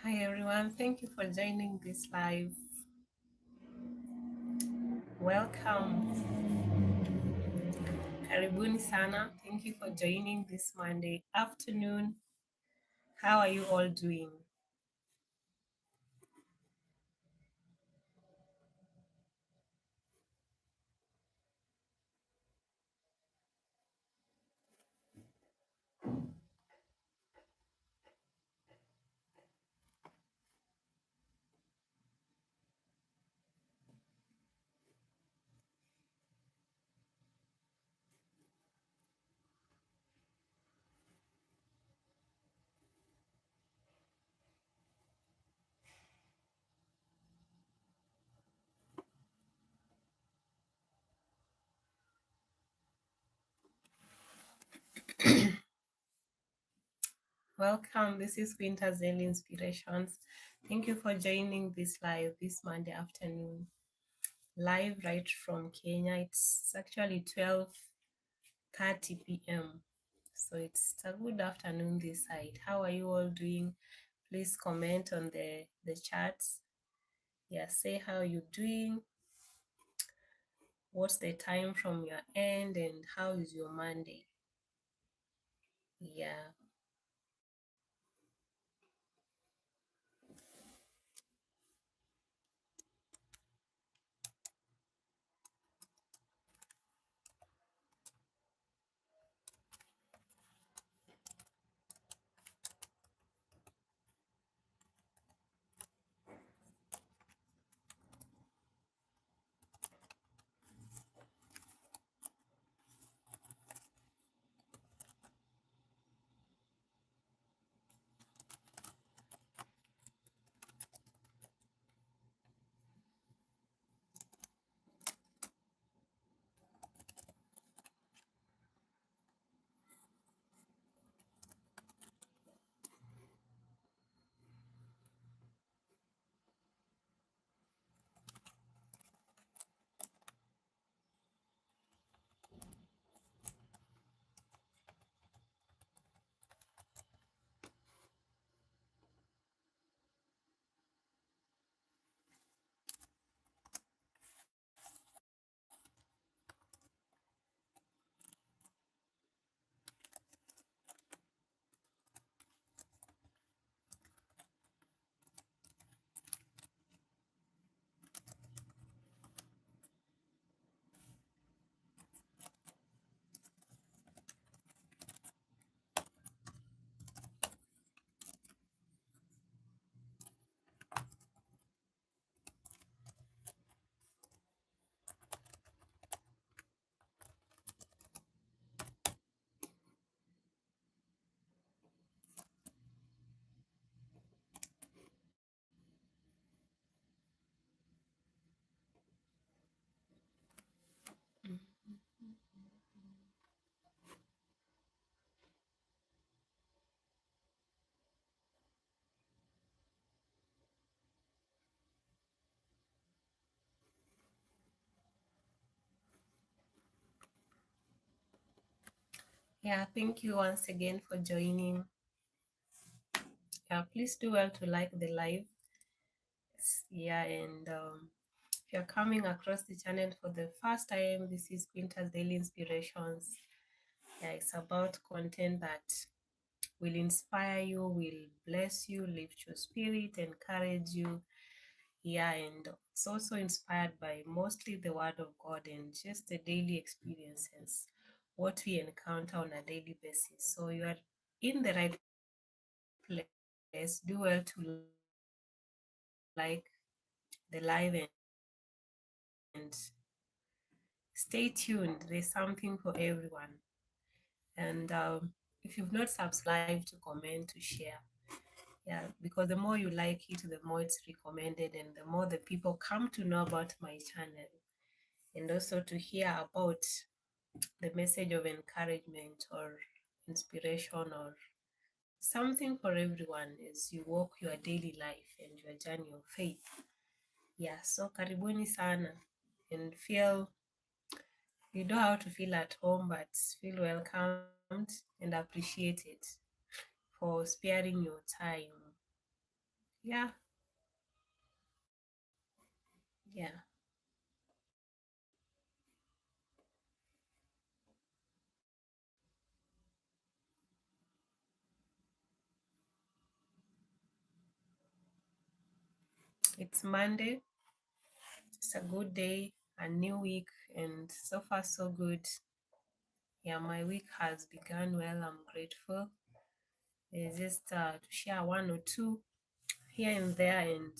Hi everyone, thank you for joining this live. Welcome. Karibuni sana. Thank you for joining this Monday afternoon. How are you all doing? Welcome. This is Winter's Daily Inspirations. Thank you for joining this live this Monday afternoon. Live right from Kenya. It's actually 12:30 p.m. So it's a good afternoon this side. How are you all doing? Please comment on the chats. Yeah, say how you're doing. What's the time from your end and how is your Monday? Yeah. Yeah, thank you once again for joining. Yeah, please do well to like the live. Yeah, and if you're coming across the channel for the first time, this is Quinta's Daily Inspirations. Yeah, it's about content that will inspire you, will bless you, lift your spirit, encourage you. Yeah, and it's also inspired by mostly the Word of God and just the daily experiences, what we encounter on a daily basis. So you are in the right place. Do well to like the live and stay tuned. There's something for everyone. And if you've not subscribed, to comment, to share. Yeah, because the more you like it, the more it's recommended, and the more the people come to know about my channel, and also to hear about the message of encouragement or inspiration or something for everyone as you walk your daily life and your journey of faith. Yeah, so karibuni sana and feel, you know how to feel at home, but feel welcomed and appreciated for sparing your time. Yeah, yeah. It's Monday. It's a good day, a new week, and so far so good. Yeah, my week has begun well. I'm grateful. It's just to share one or two here and there, and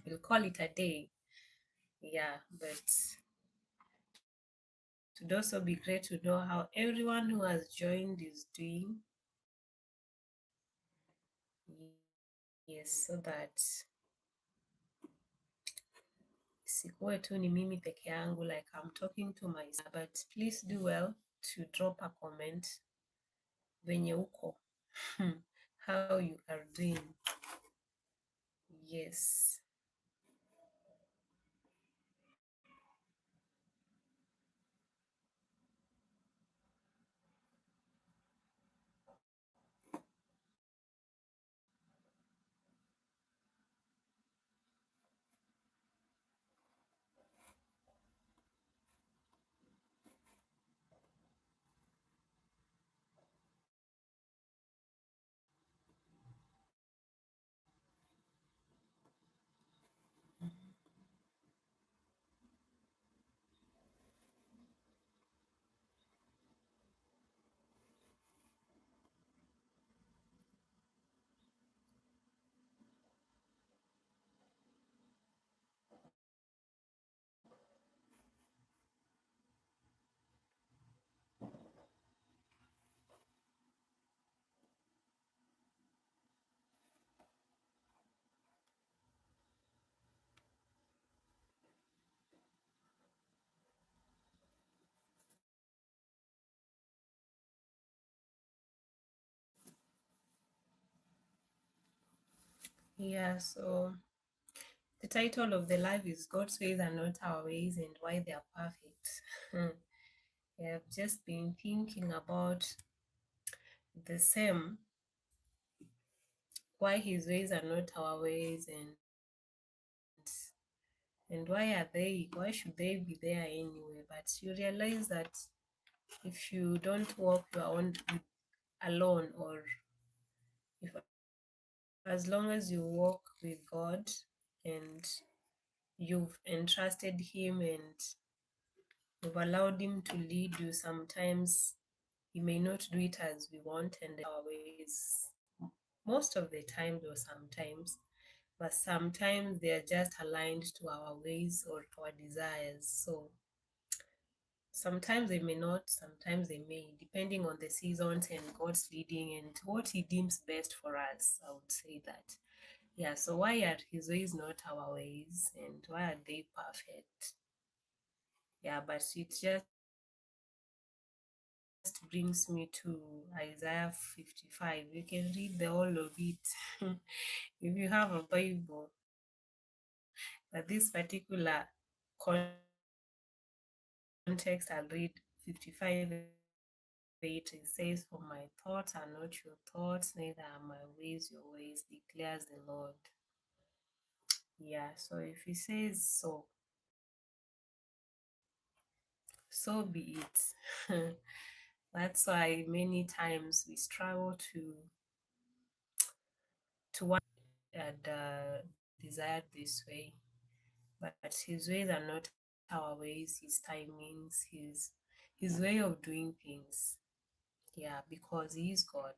we'll call it a day. Yeah, but it would also be great to know how everyone who has joined is doing. Yes, so that sikuwe tu ni mimi peke yangu, like I'm talking to myself. But please do well to drop a comment venye uko, how you are doing. Yes. Yeah, so the title of the live is God's ways are not our ways and why they are perfect. Yeah, I've just been thinking about the same, why his ways are not our ways, and why should they be there anyway? But you realize that if you don't walk your own alone, or if as long as you walk with God and you've entrusted him and you've allowed him to lead you, sometimes he may not do it as we want and our ways, most of the time or sometimes, but sometimes they are just aligned to our ways or to our desires. So sometimes they may not, sometimes they may, depending on the seasons and God's leading and what He deems best for us. I would say that. Yeah, so why are His ways not our ways and why are they perfect? Yeah, but it just brings me to Isaiah 55. You can read the whole of it if you have a Bible. But this particular context, I'll read 55 8. It says, "For my thoughts are not your thoughts, neither are my ways your ways, declares the Lord." Yeah, so if he says so, so be it. That's why many times we struggle to want and desire this way, but his ways are not our ways, his timings, his way of doing things. Yeah, because he is God.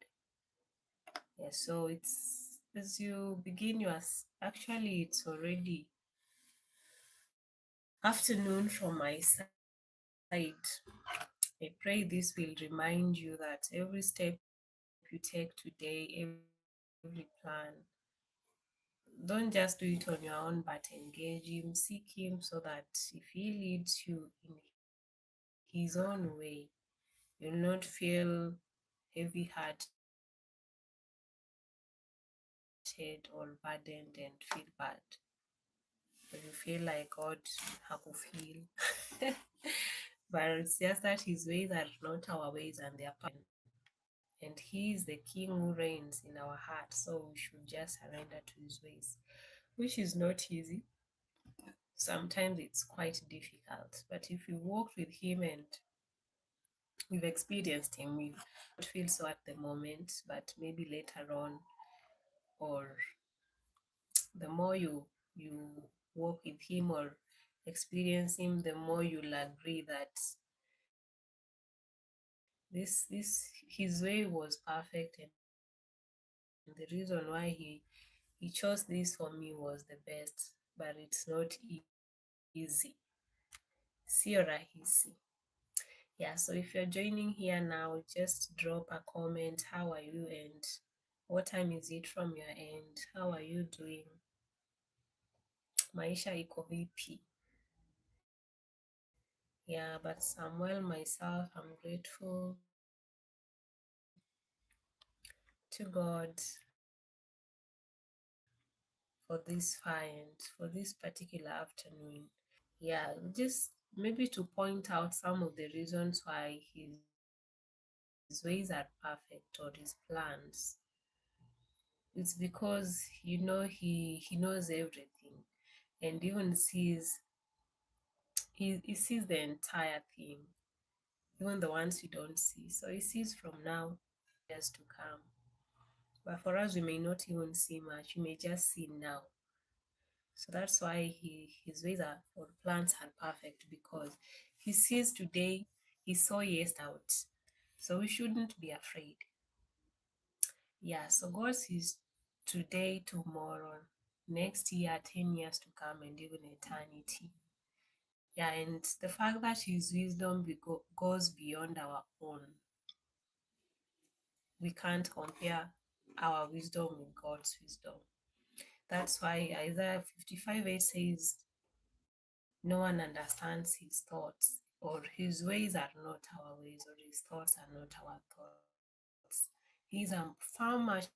Yeah, so it's as you begin your actually it's already afternoon from my side. I pray this will remind you that every step you take today, every plan, don't just do it on your own, but engage him, seek him, so that if he leads you in his own way, you'll not feel heavy hearted or burdened and feel bad. But you feel like God hakufeel. But it's just that his ways are not our ways and they are perfect. and He is the King who reigns in our heart. So we should just surrender to His ways, which is not easy. Sometimes it's quite difficult, but if we walk with Him and we've experienced Him, we don't feel so at the moment, but maybe later on, or the more you walk with Him or experience Him, the more you'll agree that this His way was perfect, and the reason why He chose this for me was the best. But it's not easy. Sio rahisi. Yeah, so if you're joining here now, just drop a comment. How are you, and what time is it from your end? How are you doing? Maisha iko vipi? Yeah, but I'm well myself. I'm grateful to God for this find, for this particular afternoon. Yeah, just maybe to point out some of the reasons why His ways are perfect, or His plans. It's because He knows everything, and even He sees the entire thing, even the ones we don't see. So He sees from now years to come. But for us, we may not even see much. We may just see now. So that's why His ways are, or plans are perfect, because He sees today, He saw yesterday out. So we shouldn't be afraid. Yeah, so God sees today, tomorrow, next year, 10 years to come, and even eternity. Yeah, and the fact that His wisdom goes beyond our own. We can't compare our wisdom with God's wisdom. That's why Isaiah 55:8 says, no one understands His thoughts, or His ways are not our ways, or His thoughts are not our thoughts. He's far much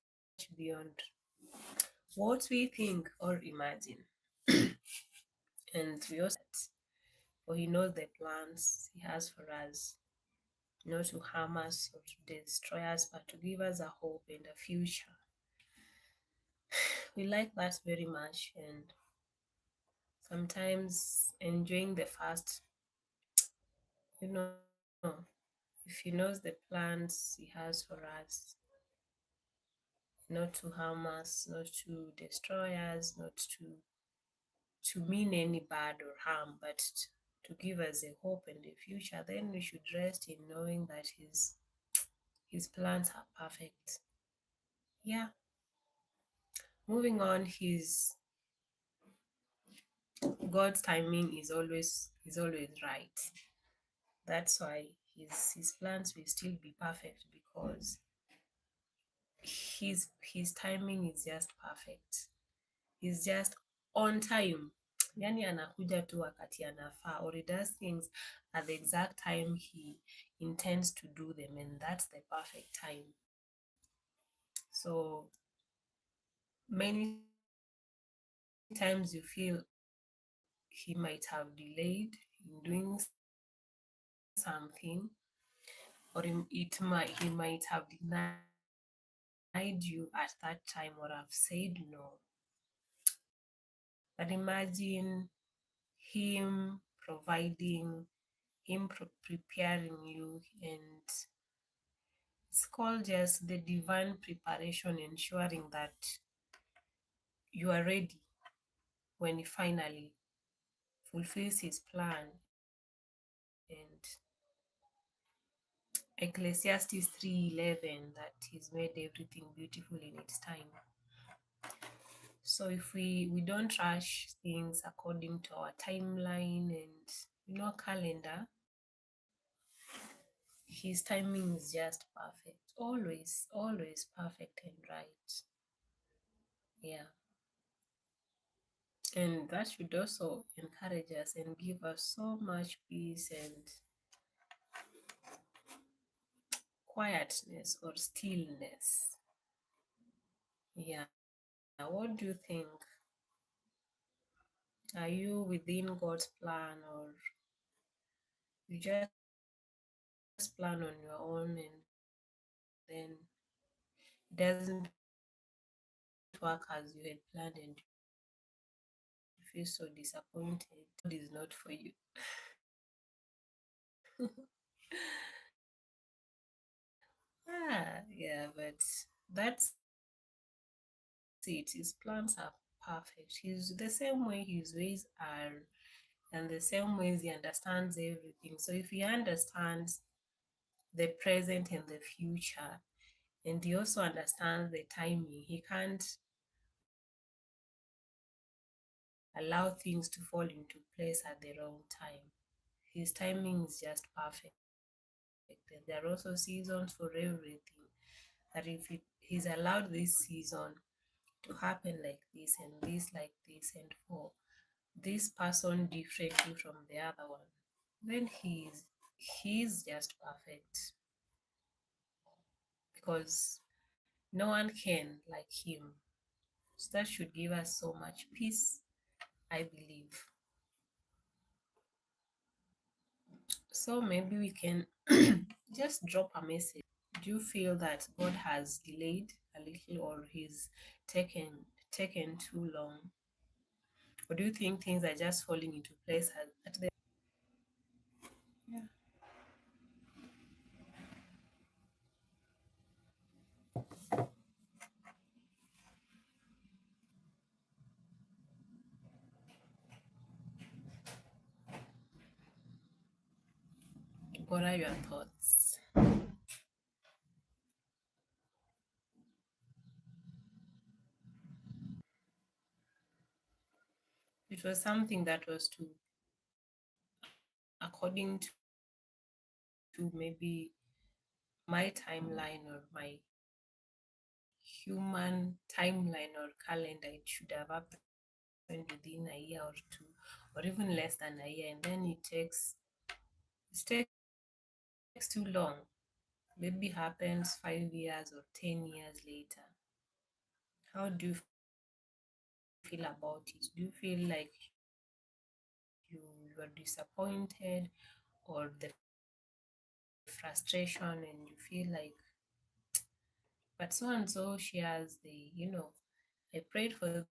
beyond what we think or imagine. And we also, for He knows the plans He has for us, not to harm us or to destroy us, but to give us a hope and a future. We like that very much, and sometimes enjoying the fast, you know, if He knows the plans He has for us, not to harm us, not to destroy us, not to mean any bad or harm, but to give us a hope and a future, then we should rest in knowing that His plans are perfect. Yeah. Moving on, God's timing is always right. That's why his plans will still be perfect, because his timing is just perfect. He's just on time. Yani anakuja tu wakati anafaa, or he does things at the exact time he intends to do them, and that's the perfect time. So many times you feel he might have delayed in doing something, or he might have denied you at that time, or have said no. But imagine him providing, him preparing you, and it's called just the divine preparation, ensuring that you are ready when he finally fulfills his plan. And Ecclesiastes 3:11, that he's made everything beautiful in its time. So if we don't rush things according to our timeline and calendar, his timing is just perfect. Always perfect and right. Yeah. And that should also encourage us and give us so much peace and quietness or stillness. Yeah. What do you think? Are you within God's plan, or you just plan on your own and then it doesn't work as you had planned and you feel so disappointed. God is not for you. Yeah, but that's it. His plans are perfect. He's the same way his ways are, and the same ways he understands everything. So if he understands the present and the future, and he also understands the timing, he can't allow things to fall into place at the wrong time. His timing is just perfect. And there are also seasons for everything. That if he's allowed this season to happen like this like this, and for this person differently from the other one, then he's just perfect, because no one can like him. So that should give us so much peace, I believe. So maybe we can just drop a message. Do you feel that God has delayed a little, or he's taken too long? Or do you think things are just falling into place at the yeah. What are your thoughts? It was something that was to according to maybe my timeline or my human timeline or calendar. It should have happened within a year or two, or even less than a year, and then it takes too long. Maybe happens 5 years or 10 years later. How do you feel about it? Do you feel like you were disappointed, or the frustration, and you feel like, but so and so she has I prayed for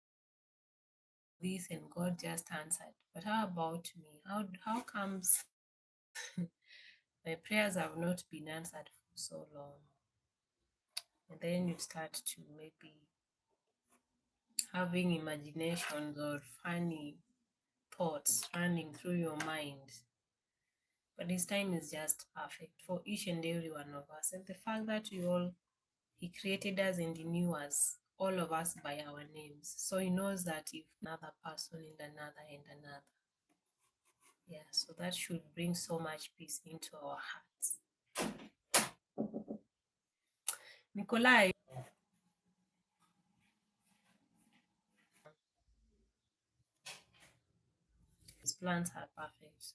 this and God just answered. But how about me? How comes my prayers have not been answered for so long? And then you start to maybe having imaginations or funny thoughts running through your mind. But his time is just perfect for each and every one of us. And the fact that he created us and he knew us, all of us by our names. So he knows that if another person and another and another. Yeah, so that should bring so much peace into our hearts. Nikolai, his plans are perfect.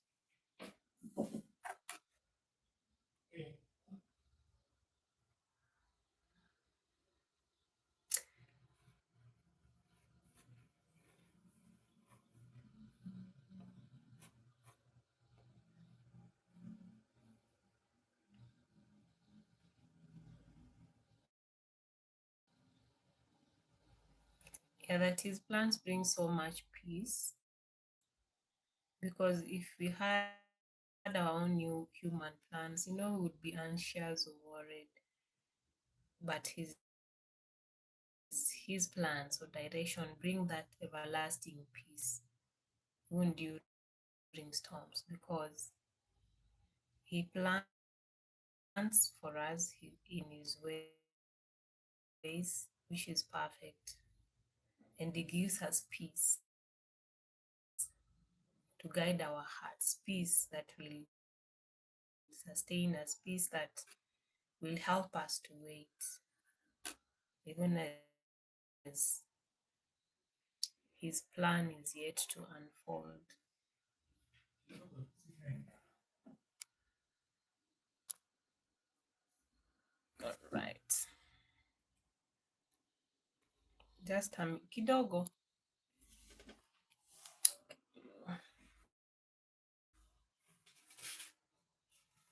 Yeah, that his plans bring so much peace, because if we had our own new human plans, we would be anxious or worried. But his plans or direction bring that everlasting peace even during storms, because he plans for us in his ways, which is perfect, and he gives us peace to guide our hearts, peace that will sustain us, peace that will help us to wait, even as his plan is yet to unfold. All right. Just kidogo.